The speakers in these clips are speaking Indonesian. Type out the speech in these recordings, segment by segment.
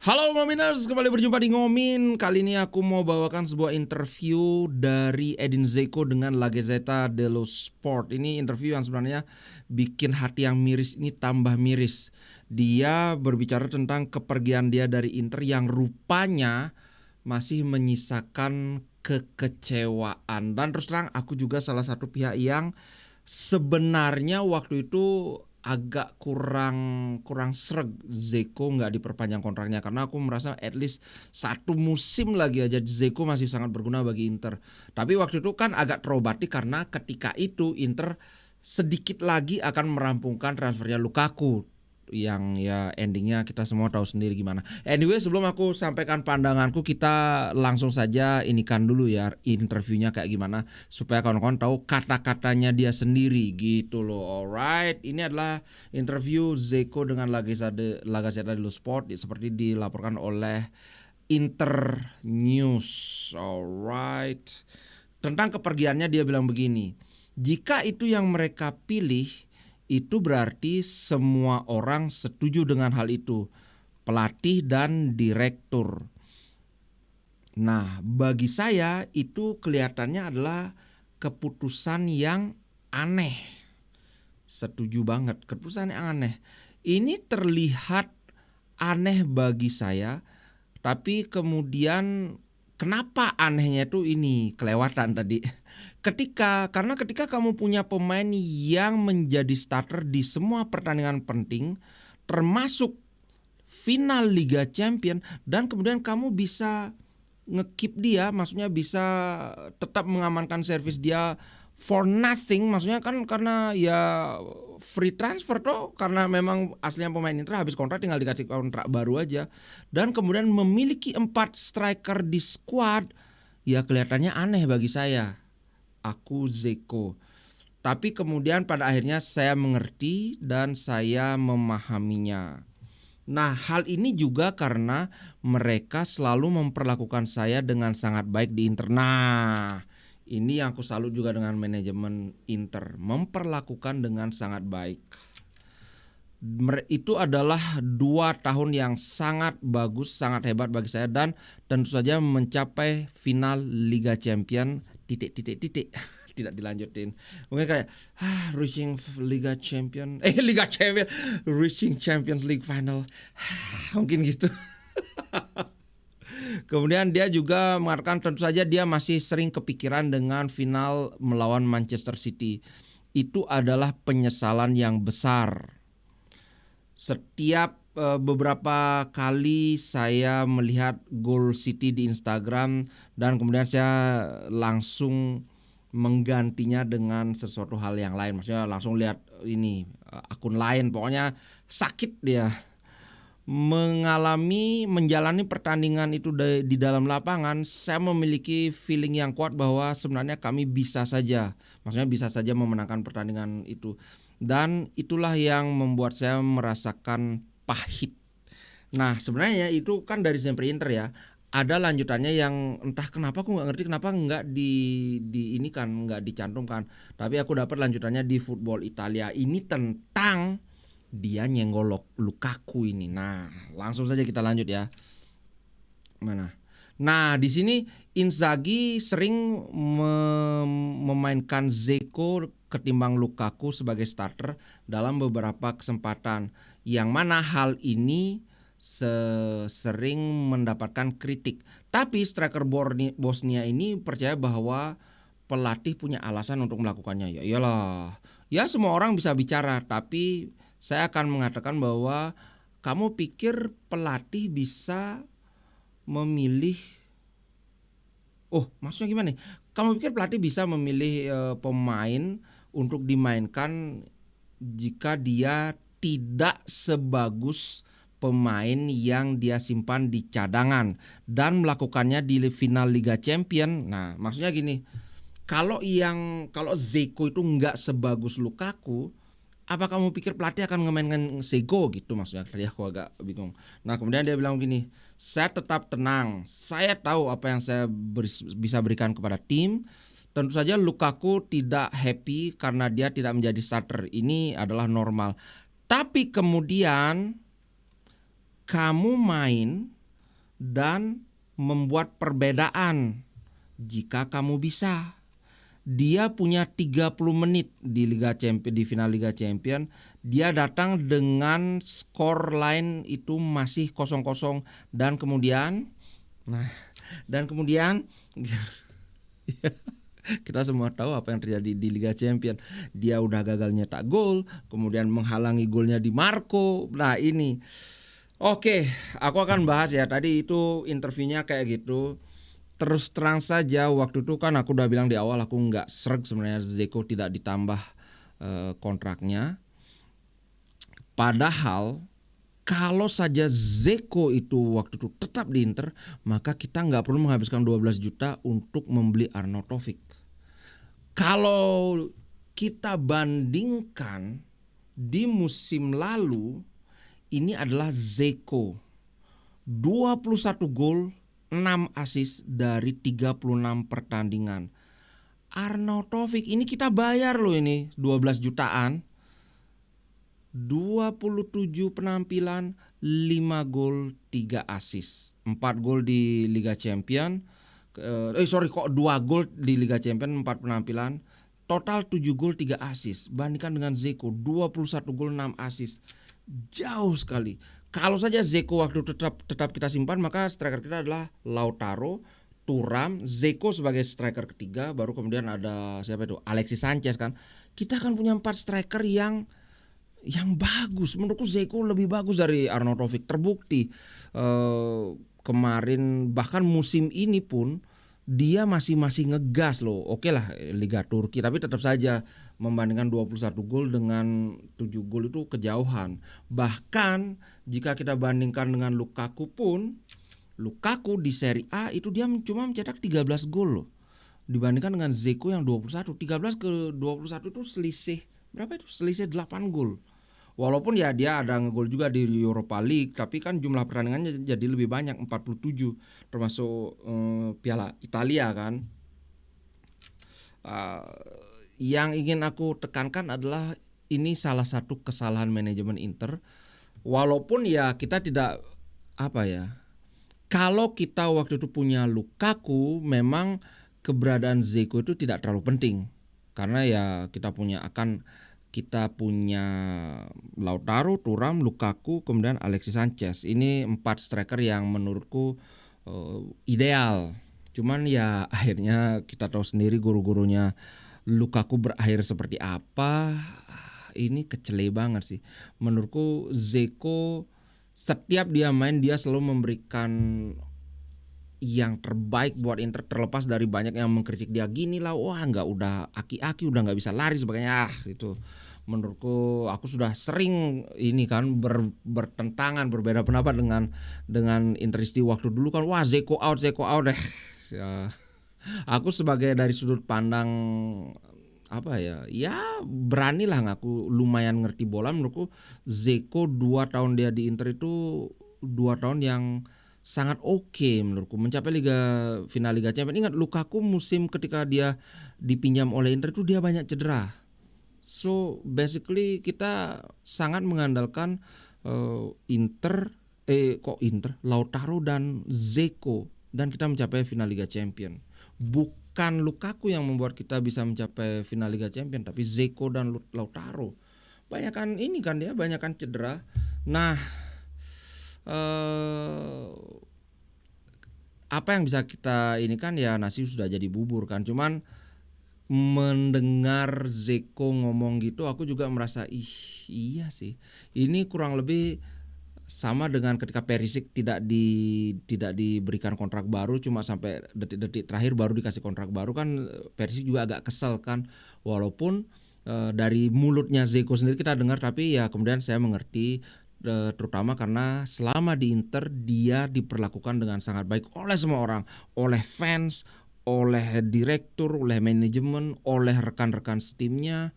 Halo Ngominers, kembali berjumpa di Ngomin. Kali ini aku mau bawakan sebuah interview dari Edin Dzeko dengan La Gazzetta dello Sport. Ini interview yang sebenarnya bikin hati yang miris ini tambah miris. Dia berbicara tentang kepergian dia dari Inter yang rupanya masih menyisakan kekecewaan. Dan terus terang aku juga salah satu pihak yang sebenarnya waktu itu agak kurang sreg Dzeko nggak diperpanjang kontraknya, karena aku merasa at least satu musim lagi aja Dzeko masih sangat berguna bagi Inter. Tapi waktu itu kan agak terobati karena ketika itu Inter sedikit lagi akan merampungkan transfernya Lukaku, yang ya endingnya kita semua tahu sendiri gimana. Anyway, sebelum aku sampaikan pandanganku, kita langsung saja inikan dulu ya interviewnya kayak gimana, supaya kawan-kawan tahu kata-katanya dia sendiri gitu loh. Alright, ini adalah interview Dzeko dengan La Gazzetta dello Sport seperti dilaporkan oleh Inter News. Alright, tentang kepergiannya dia bilang begini: jika itu yang mereka pilih, itu berarti semua orang setuju dengan hal itu, pelatih dan direktur. Nah, bagi saya itu kelihatannya adalah keputusan yang aneh. Setuju banget, keputusan yang aneh. Ini terlihat aneh bagi saya, tapi kemudian kenapa anehnya itu ini kelewatan tadi. Karena ketika kamu punya pemain yang menjadi starter di semua pertandingan penting, termasuk final Liga Champion, dan kemudian kamu bisa nge-keep dia, maksudnya bisa tetap mengamankan servis dia for nothing, maksudnya kan karena ya free transfer toh, karena memang aslinya pemain Inter habis kontrak tinggal dikasih kontrak baru aja, dan kemudian memiliki 4 striker di squad, ya kelihatannya aneh bagi saya, aku Dzeko. Tapi kemudian pada akhirnya saya mengerti dan saya memahaminya. Nah, hal ini juga karena mereka selalu memperlakukan saya dengan sangat baik di Inter. Nah, ini yang aku salut juga dengan manajemen Inter, memperlakukan dengan sangat baik. Itu adalah 2 tahun yang sangat bagus, sangat hebat bagi saya, dan tentu saja mencapai final Liga Champion tidak dilanjutin. Mungkin kayak reaching Liga Champion, reaching Champions League final, mungkin gitu. Kemudian dia juga mengatakan tentu saja dia masih sering kepikiran dengan final melawan Manchester City. Itu adalah penyesalan yang besar. Setiap beberapa kali saya melihat gol City di Instagram, dan kemudian saya langsung menggantinya dengan sesuatu hal yang lain. Maksudnya langsung lihat ini akun lain, pokoknya sakit dia menjalani pertandingan itu di dalam lapangan. Saya memiliki feeling yang kuat bahwa sebenarnya kami bisa saja, maksudnya bisa saja memenangkan pertandingan itu. Dan itulah yang membuat saya merasakan pahit. Nah, sebenarnya itu kan dari Sempre Inter ya. Ada lanjutannya yang entah kenapa aku nggak ngerti kenapa nggak ini kan nggak dicantumkan. Tapi aku dapat lanjutannya di Football Italia. Ini tentang dia nyenggol Lukaku ini. Nah, langsung saja kita lanjut ya. Mana? Nah, di sini Inzaghi sering memainkan Dzeko ketimbang Lukaku sebagai starter dalam beberapa kesempatan, yang mana hal ini sering mendapatkan kritik. Tapi striker Bosnia ini percaya bahwa pelatih punya alasan untuk melakukannya. Ya iyalah, ya semua orang bisa bicara, tapi saya akan mengatakan bahwa kamu pikir pelatih bisa memilih, maksudnya gimana nih? Kamu pikir pelatih bisa memilih pemain untuk dimainkan jika dia tidak sebagus pemain yang dia simpan di cadangan dan melakukannya di final Liga Champion? Nah, maksudnya gini, kalau Dzeko itu nggak sebagus Lukaku, apa kamu pikir pelatih akan ngemainkan Dzeko gitu? Maksudnya tadi aku agak bingung. Nah, kemudian dia bilang gini, saya tetap tenang, saya tahu apa yang saya bisa berikan kepada tim. Tentu saja Lukaku tidak happy karena dia tidak menjadi starter, ini adalah normal. Tapi kemudian kamu main dan membuat perbedaan jika kamu bisa. Dia punya 30 menit di Liga Champion, di final Liga Champion. Dia datang dengan skor line itu masih 0-0 dan kemudian kita semua tahu apa yang terjadi di Liga Champion. Dia udah gagal nyetak gol, kemudian menghalangi golnya Di Marco. Nah ini, oke, aku akan bahas ya. Tadi itu interviewnya kayak gitu. Terus terang saja waktu itu kan aku udah bilang di awal aku nggak sreg sebenarnya Dzeko tidak ditambah kontraknya. Padahal kalau saja Dzeko itu waktu itu tetap di Inter, maka kita nggak perlu menghabiskan 12 juta untuk membeli Arnautovic. Kalau kita bandingkan di musim lalu, ini adalah Dzeko 21 gol 6 assist dari 36 pertandingan. Arnautovic ini kita bayar loh ini 12 jutaan. 27 penampilan, 5 gol, 3 assist. 4 gol di Liga Champion. 2 gol di Liga Champion, 4 penampilan. Total 7 gol, 3 assist. Bandingkan dengan Dzeko 21 gol, 6 assist. Jauh sekali. Kalau saja Dzeko waktu tetap kita simpan, maka striker kita adalah Lautaro, Thuram, Dzeko sebagai striker ketiga, baru kemudian ada siapa itu? Alexis Sanchez kan. Kita akan punya 4 striker yang bagus. Menurutku Dzeko lebih bagus dari Arnautovic. Terbukti kemarin bahkan musim ini pun dia masih ngegas loh. Oke lah Liga Turki, tapi tetap saja membandingkan 21 gol dengan 7 gol itu kejauhan. Bahkan jika kita bandingkan dengan Lukaku pun, Lukaku di Serie A itu dia cuma mencetak 13 gol loh. Dibandingkan dengan Dzeko yang 21. 13 ke 21 itu selisih berapa itu? Selisih 8 gol. Walaupun ya dia ada ngegol juga di Europa League, tapi kan jumlah pertandingannya jadi lebih banyak, 47, termasuk Piala Italia kan. Yang ingin aku tekankan adalah ini salah satu kesalahan manajemen Inter. Walaupun ya kita tidak kalau kita waktu itu punya Lukaku, memang keberadaan Dzeko itu tidak terlalu penting. Karena ya kita punya Lautaro, Thuram, Lukaku, kemudian Alexis Sanchez. Ini 4 striker yang menurutku ideal. Cuman ya akhirnya kita tahu sendiri guru-gurunya Lukaku berakhir seperti apa. Ini kecele banget sih. Menurutku Dzeko setiap dia main dia selalu memberikan yang terbaik buat Inter, terlepas dari banyak yang mengkritik dia gini lah, wah nggak, udah aki-aki, udah nggak bisa lari sebagainya. Itu menurutku, aku sudah sering ini kan bertentangan, berbeda pendapat dengan Interisti waktu dulu kan, wah Dzeko out deh. Ya, aku sebagai dari sudut pandang beranilah ngaku lumayan ngerti bola. Menurutku Dzeko 2 tahun dia di Inter itu 2 tahun yang sangat oke menurutku, mencapai final Liga Champions. Ingat Lukaku musim ketika dia dipinjam oleh Inter itu dia banyak cedera. So basically kita sangat mengandalkan Lautaro dan Dzeko, dan kita mencapai final Liga Champions. Bukan Lukaku yang membuat kita bisa mencapai final Liga Champions, tapi Dzeko dan Lautaro. Banyakan ini kan dia, banyakan cedera. Nah, apa yang bisa kita ini kan ya, nasi sudah jadi bubur kan. Cuman mendengar Dzeko ngomong gitu, aku juga merasa iya sih. Ini kurang lebih sama dengan ketika Perisic tidak diberikan kontrak baru, cuma sampai detik-detik terakhir baru dikasih kontrak baru kan. Perisic juga agak kesel kan, walaupun dari mulutnya Dzeko sendiri kita dengar, tapi ya kemudian saya mengerti, terutama karena selama di Inter dia diperlakukan dengan sangat baik oleh semua orang, oleh fans, oleh direktur, oleh manajemen, oleh rekan-rekan setimnya.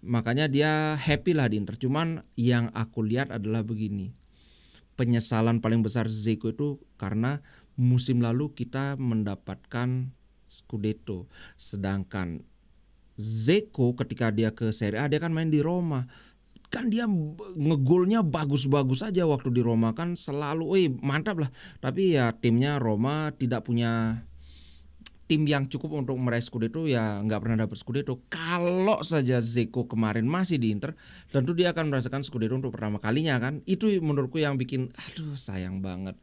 Makanya dia happy lah di Inter. Cuman yang aku lihat adalah begini, penyesalan paling besar Dzeko itu karena musim lalu kita mendapatkan Scudetto, sedangkan Dzeko ketika dia ke Serie A dia kan main di Roma. kan dia ngegolnya bagus-bagus aja waktu di Roma kan selalu, wih mantap lah. Tapi ya timnya Roma tidak punya tim yang cukup untuk meraih Scudetto, ya nggak pernah dapat Scudetto. Kalau saja Dzeko kemarin masih di Inter, tentu dia akan merasakan Scudetto untuk pertama kalinya kan. Itu menurutku yang bikin aduh sayang banget.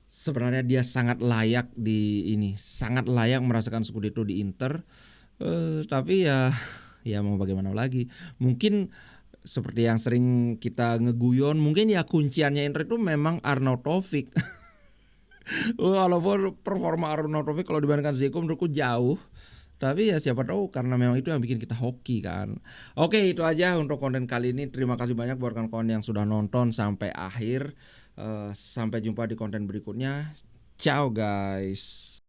Sebenarnya dia sangat layak sangat layak merasakan Scudetto di Inter. Tapi ya ya mau bagaimana lagi. Mungkin seperti yang sering kita ngeguyon, mungkin ya kunciannya Inter itu memang Arnautovic. Walaupun performa Arnautovic kalau dibandingkan Dzeko menurutku jauh. Tapi ya siapa tahu karena memang itu yang bikin kita hoki kan. Oke, itu aja untuk konten kali ini. Terima kasih banyak buat kawan-kawan yang sudah nonton sampai akhir. Sampai jumpa di konten berikutnya. Ciao guys.